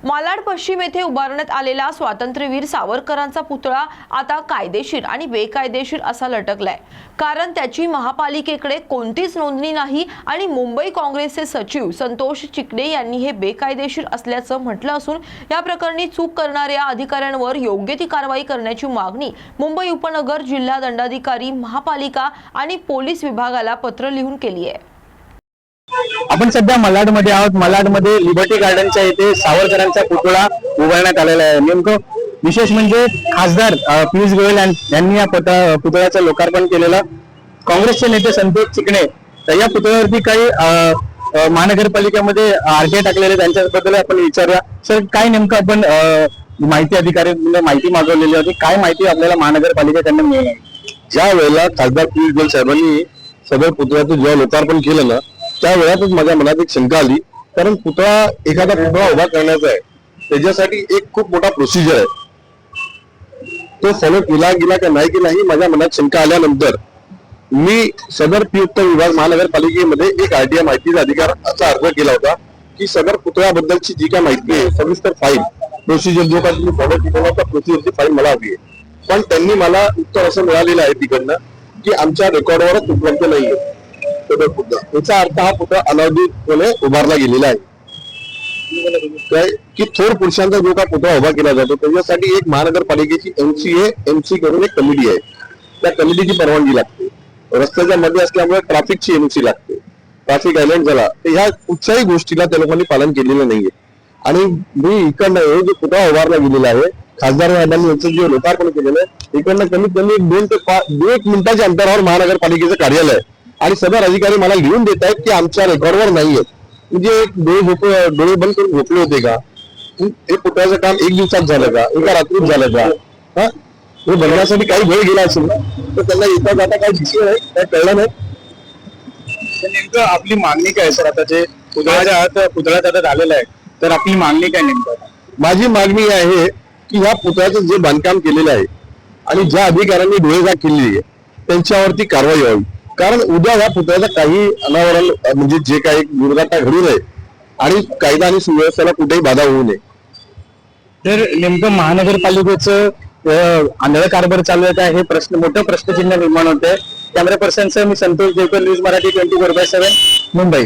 मालाड पश्चिम येथे उभारण्यात आलेला स्वातंत्र्यवीर सावरकरांचा पुतळा आता कायदेशीर आणि बेकायदेशीर असा लटकलाय। कारण त्याची महापालिकेकडे कोणतीच नोंदणी नाही आणि मुंबई काँग्रेसचे सचिव संतोष चिकडे यांनी हे बेकायदेशीर असल्याचं म्हटलं असून या प्रकरणी चूक करणाऱ्या अधिकाऱ्यांवर योग्य ती कारवाई करण्याची मागणी मुंबई उपनगर जिल्हा दंडाधिकारी, महापालिका आणि पोलीस विभागाला पत्र लिहून केली आहे। आपण सध्या मलाडमध्ये आहोत। मलाडमध्ये लिबर्टी गार्डनच्या इथे सावरकरांचा पुतळा उभारण्यात आलेला आहे। नेमकं विशेष म्हणजे खासदार पियुष गोयल यांनी या पुतळ्याचं लोकार्पण केलेलं। काँग्रेसचे नेते संतोष चिकडे तर या पुतळ्यावरती काही महानगरपालिकेमध्ये आरटीआय टाकलेले त्यांच्याबद्दल आपण विचारूया। सर, काय नेमकं आपण माहिती अधिकारी माहिती मागवलेली होती, काय माहिती आपल्याला महानगरपालिकेकडून मिळाली? ज्या वेळेला खासदार पियुष गोयल साहेबांनी सदर पुतळ्याचं जेव्हा लोकार्पण केलं ना, त्या वेळातच माझ्या मनात एक शंका आली। कारण एखादा पुतळा उभा करण्याचा आहे, त्याच्यासाठी एक खूप मोठा प्रोसिजर आहे, तो फॉलो केला गेला का नाही केला ही माझ्या मनात शंका आल्यानंतर मी सदर प्रयुक्त विभाग महानगरपालिकेमध्ये एक आरटीआय माहितीचा अधिकार असा अर्ज केला होता की सदर पुतळ्याबद्दलची जी काय माहिती आहे, सविस्तर फाईल प्रोसिजर जो काही तुम्ही फॉलो केला त्या प्रोसिजरची फाईल मला हवी आहे। पण त्यांनी मला उत्तर असं मिळालेलं आहे तिकडनं की आमच्या रेकॉर्डवरच उपलब्ध नाहीये सदर पुतळा। याचा अर्थ हा पुतळा अनाधिकृतपणे उभारला गेलेला आहे। काय की थोर पुरुषांचा जो काय पुतळा उभा केला जातो त्याच्यासाठी एक महानगरपालिकेची एमसी करून एक कमिटी आहे, त्या कमिटीची परवानगी लागते। रस्त्याच्या मध्ये असल्यामुळे ट्रॅफिकची एमसी लागते, ट्रॅफिक ऍक्सिडेंट झाला तर ह्या कुठच्याही गोष्टीला त्या लोकांनी पालन केलेलं नाहीये। आणि मी इकडनं जो पुतळा उभारला गेलेला आहे, खासदार साहेबांनी याचं जे लोकार्पण केलेलं आहे, इकडनं कमीत कमी 2 ते 1 मिनिटाच्या अंतरावर महानगरपालिकेचं कार्यालय आहे आणि सदर अधिकारी मला लिहून देत आहेत की आमच्या रेकॉर्डवर नाहीये। म्हणजे डोळे बंद करून झोपले होते का? हे पुतळ्याचं काम 1 दिवसात झालं का, एका रात्रीत झालं का? हे बनवण्यासाठी काही वेळ गेला असेल तर त्यांना येता जाता काही दिसलं नाही, काय कळलं नाही। नेमकं आपली मागणी काय सर? आता जे पुतळ्यात आता झालेलं आहे, तर आपली मागणी काय नेमकं? माझी मागणी आहे की ह्या पुतळ्याचं जे बांधकाम केलेलं आहे आणि ज्या अधिकाऱ्यांनी डोळेझाक केलेली आहे त्यांच्यावरती कारवाई व्हावी। कारण उद्या ह्या पुतळ्याचं काही अनावरण म्हणजे जे काही दुर्घटना घडू नये आणि कायदा आणि सुव्यवस्थेला कुठेही बाधा होऊ नये। तर नेमकं महानगरपालिकेचं आंधळ कारभार चालू आहे का, हे मोठं प्रश्नचिन्ह निर्माण होत आहे। कॅमेरा पर्सन मी संतोष देवकर, न्यूज मराठी 24/7 मुंबई।